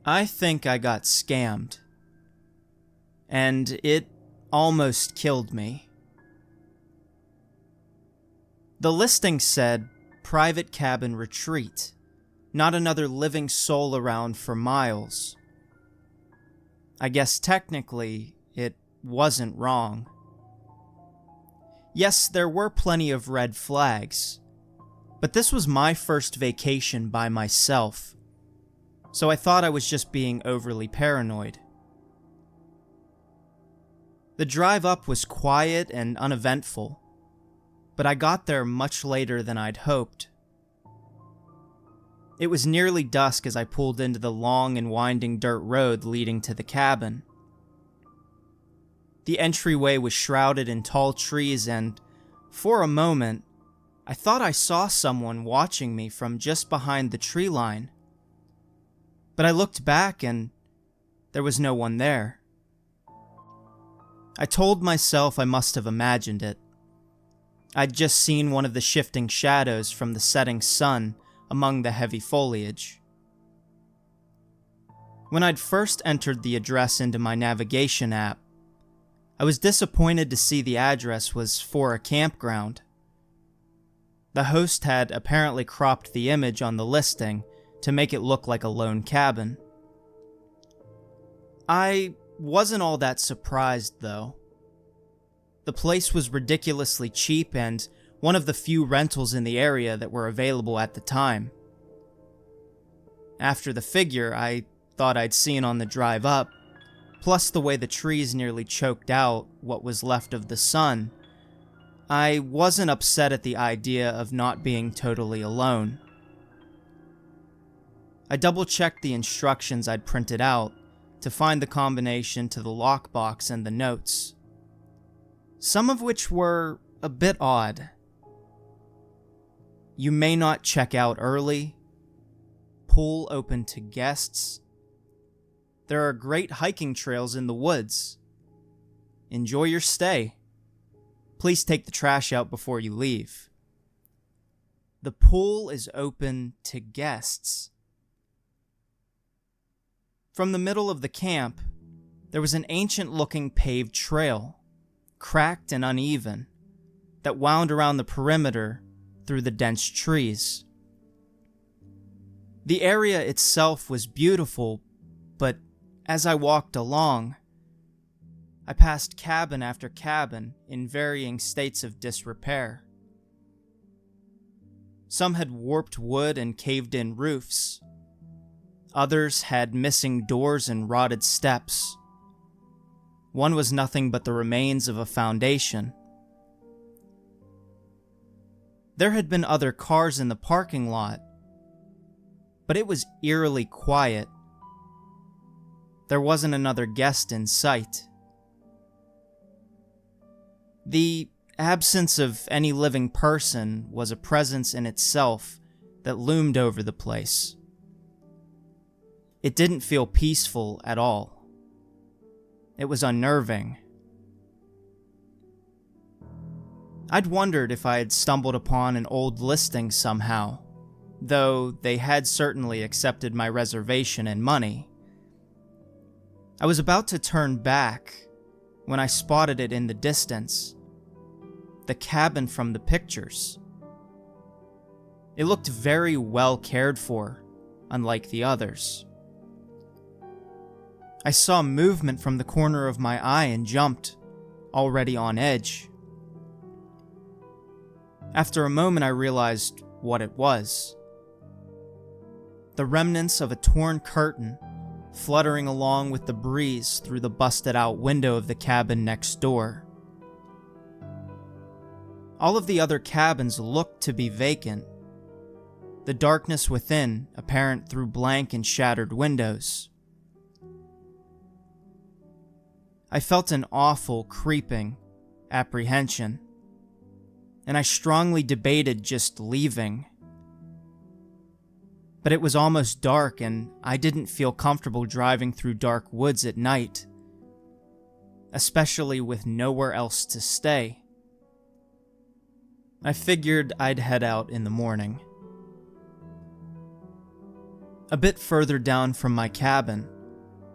I think I got scammed. And it almost killed me. The listing said, private cabin retreat. Not another living soul around for miles. I guess technically, it wasn't wrong. Yes, there were plenty of red flags, but this was my first vacation by myself, so I thought I was just being overly paranoid. The drive up was quiet and uneventful, but I got there much later than I'd hoped. It was nearly dusk as I pulled into the long and winding dirt road leading to the cabin. The entryway was shrouded in tall trees, and for a moment, I thought I saw someone watching me from just behind the tree line. But I looked back and there was no one there. I told myself I must have imagined it. I'd just seen one of the shifting shadows from the setting sun among the heavy foliage. When I'd first entered the address into my navigation app, I was disappointed to see the address was for a campground. The host had apparently cropped the image on the listing to make it look like a lone cabin. I wasn't all that surprised, though. The place was ridiculously cheap and one of the few rentals in the area that were available at the time. After the figure I thought I'd seen on the drive up, plus the way the trees nearly choked out what was left of the sun, I wasn't upset at the idea of not being totally alone. I double-checked the instructions I'd printed out to find the combination to the lockbox and the notes, some of which were a bit odd. You may not check out early. Pool open to guests. There are great hiking trails in the woods. Enjoy your stay. Please take the trash out before you leave. The pool is open to guests. From the middle of the camp, there was an ancient-looking paved trail, cracked and uneven, that wound around the perimeter through the dense trees. The area itself was beautiful, but as I walked along, I passed cabin after cabin in varying states of disrepair. Some had warped wood and caved-in roofs. Others had missing doors and rotted steps. One was nothing but the remains of a foundation. There had been other cars in the parking lot, but it was eerily quiet. There wasn't another guest in sight. The absence of any living person was a presence in itself that loomed over the place. It didn't feel peaceful at all. It was unnerving. I'd wondered if I had stumbled upon an old listing somehow, though they had certainly accepted my reservation and money. I was about to turn back when I spotted it in the distance. The cabin from the pictures. It looked very well cared for, unlike the others. I saw movement from the corner of my eye and jumped, already on edge. After a moment, I realized what it was. The remnants of a torn curtain fluttering along with the breeze through the busted-out window of the cabin next door. All of the other cabins looked to be vacant, the darkness within apparent through blank and shattered windows. I felt an awful, creeping apprehension, and I strongly debated just leaving. But it was almost dark, and I didn't feel comfortable driving through dark woods at night, especially with nowhere else to stay. I figured I'd head out in the morning. A bit further down from my cabin,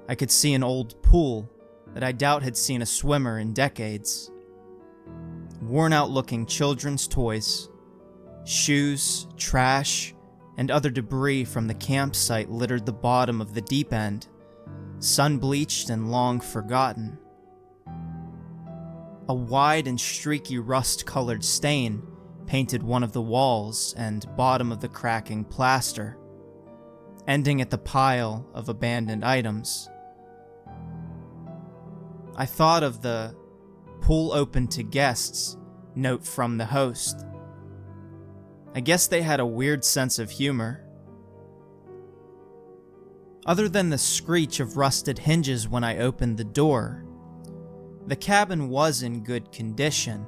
I could see an old pool that I doubt had seen a swimmer in decades. Worn-out looking children's toys, shoes, trash, and other debris from the campsite littered the bottom of the deep end, sun-bleached and long forgotten. A wide and streaky rust-colored stain painted one of the walls and bottom of the cracking plaster, ending at the pile of abandoned items. I thought of the "pool open to guests" note from the host. I guess they had a weird sense of humor. Other than the screech of rusted hinges when I opened the door, the cabin was in good condition,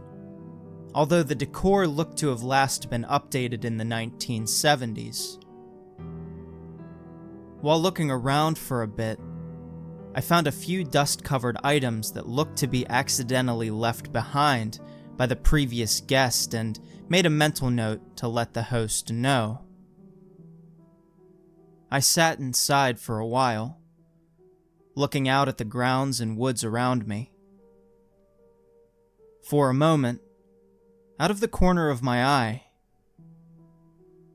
although the decor looked to have last been updated in the 1970s. While looking around for a bit, I found a few dust-covered items that looked to be accidentally left behind by the previous guest and made a mental note to let the host know. I sat inside for a while, looking out at the grounds and woods around me. For a moment, out of the corner of my eye,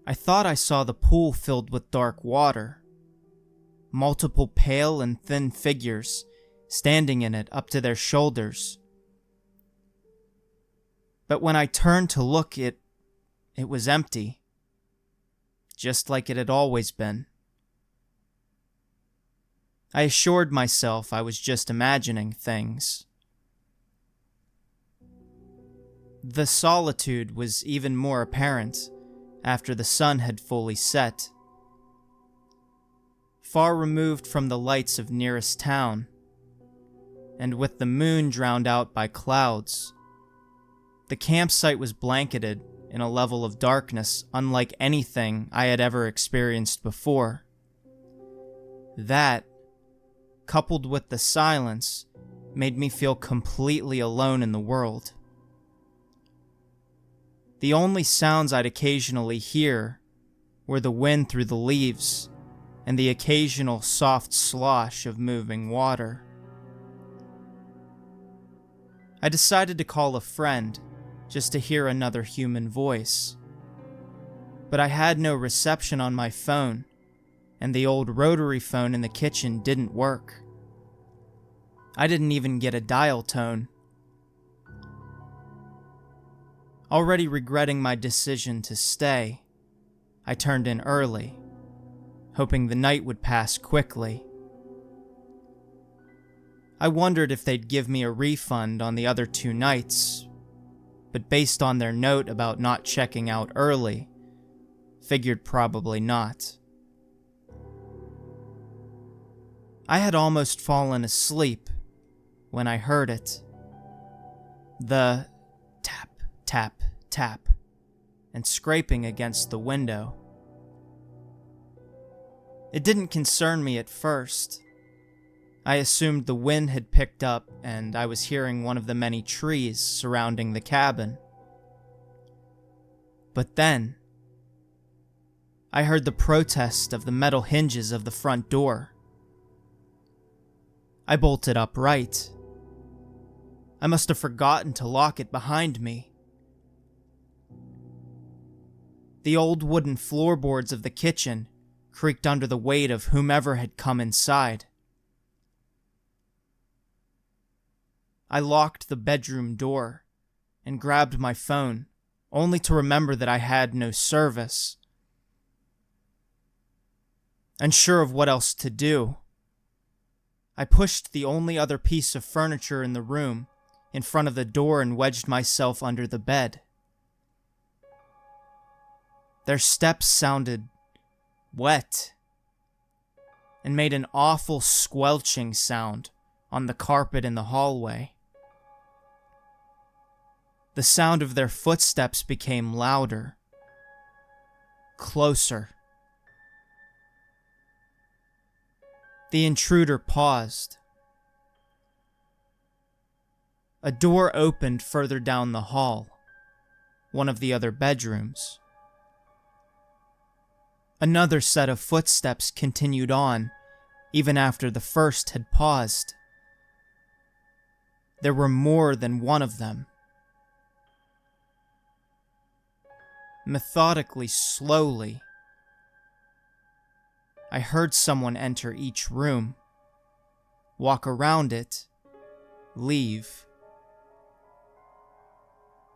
I thought I saw the pool filled with dark water, multiple pale and thin figures standing in it up to their shoulders. But when I turned to look, it was empty, just like it had always been. I assured myself I was just imagining things. The solitude was even more apparent after the sun had fully set. Far removed from the lights of nearest town, and with the moon drowned out by clouds, the campsite was blanketed in a level of darkness unlike anything I had ever experienced before. That, coupled with the silence, made me feel completely alone in the world. The only sounds I'd occasionally hear were the wind through the leaves and the occasional soft slosh of moving water. I decided to call a friend just to hear another human voice, but I had no reception on my phone, and the old rotary phone in the kitchen didn't work. I didn't even get a dial tone. Already regretting my decision to stay, I turned in early, hoping the night would pass quickly. I wondered if they'd give me a refund on the other 2 nights, but based on their note about not checking out early, figured probably not. I had almost fallen asleep when I heard it. The tap, tap, tap, and scraping against the window. It didn't concern me at first. I assumed the wind had picked up and I was hearing one of the many trees surrounding the cabin. But then, I heard the protest of the metal hinges of the front door. I bolted upright. I must have forgotten to lock it behind me. The old wooden floorboards of the kitchen creaked under the weight of whomever had come inside. I locked the bedroom door and grabbed my phone, only to remember that I had no service. Unsure of what else to do, I pushed the only other piece of furniture in the room in front of the door and wedged myself under the bed. Their steps sounded wet and made an awful squelching sound on the carpet in the hallway. The sound of their footsteps became louder, closer. The intruder paused. A door opened further down the hall, one of the other bedrooms. Another set of footsteps continued on, even after the first had paused. There were more than one of them. Methodically, slowly, I heard someone enter each room, walk around it, leave.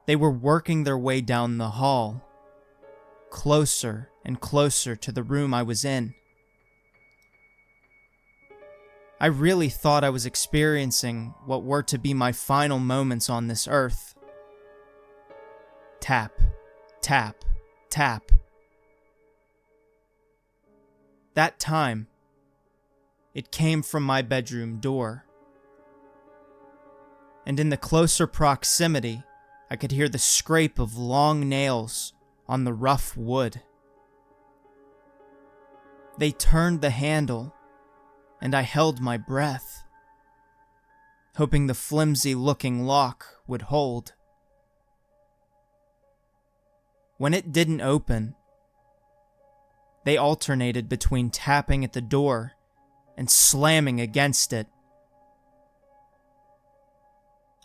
They were working their way down the hall, closer and closer to the room I was in. I really thought I was experiencing what were to be my final moments on this earth. Tap, tap, tap. That time, it came from my bedroom door. And in the closer proximity, I could hear the scrape of long nails on the rough wood. They turned the handle, and I held my breath, hoping the flimsy-looking lock would hold. When it didn't open, they alternated between tapping at the door and slamming against it.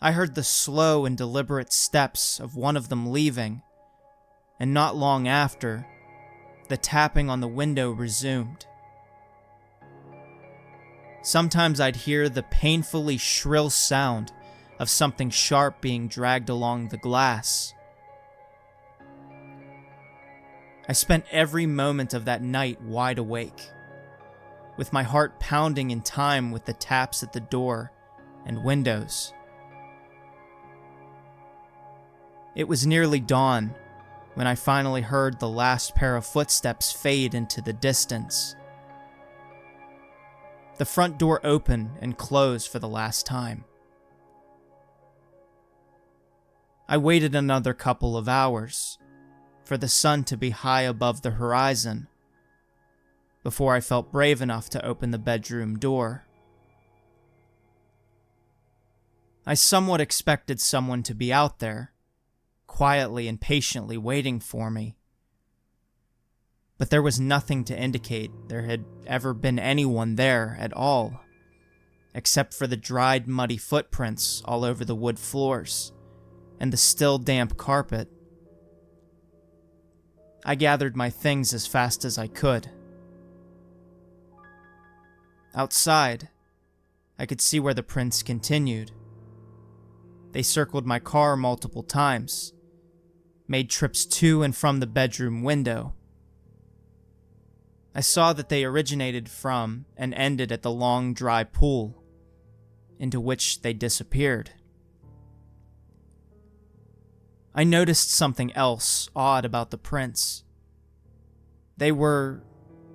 I heard the slow and deliberate steps of one of them leaving, and not long after, the tapping on the window resumed. Sometimes I'd hear the painfully shrill sound of something sharp being dragged along the glass. I spent every moment of that night wide awake, with my heart pounding in time with the taps at the door and windows. It was nearly dawn when I finally heard the last pair of footsteps fade into the distance. The front door opened and closed for the last time. I waited another couple of hours for the sun to be high above the horizon before I felt brave enough to open the bedroom door. I somewhat expected someone to be out there, quietly and patiently waiting for me. But there was nothing to indicate there had ever been anyone there at all, except for the dried, muddy footprints all over the wood floors and the still damp carpet. I gathered my things as fast as I could. Outside, I could see where the prints continued. They circled my car multiple times, made trips to and from the bedroom window. I saw that they originated from and ended at the long, dry pool, into which they disappeared. I noticed something else odd about the prints. They were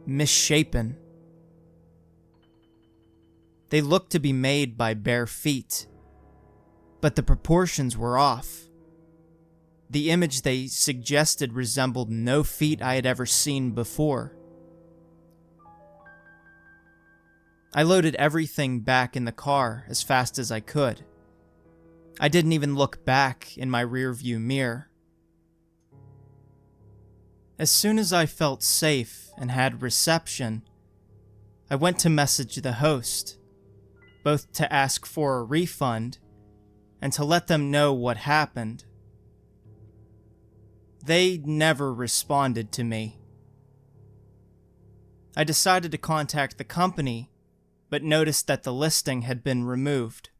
misshapen. They looked to be made by bare feet, but the proportions were off. The image they suggested resembled no feet I had ever seen before. I loaded everything back in the car as fast as I could. I didn't even look back in my rearview mirror. As soon as I felt safe and had reception, I went to message the host, both to ask for a refund and to let them know what happened. They never responded to me. I decided to contact the company, but noticed that the listing had been removed.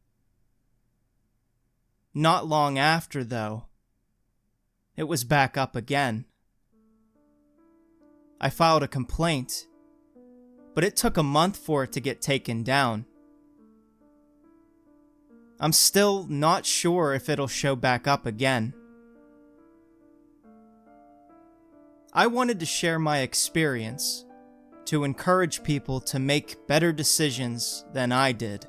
Not long after, though, it was back up again. I filed a complaint, but it took a month for it to get taken down. I'm still not sure if it'll show back up again. I wanted to share my experience to encourage people to make better decisions than I did.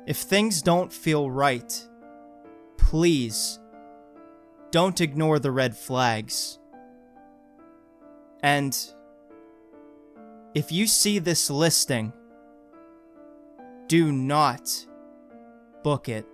If things don't feel right, please don't ignore the red flags. And if you see this listing, do not book it.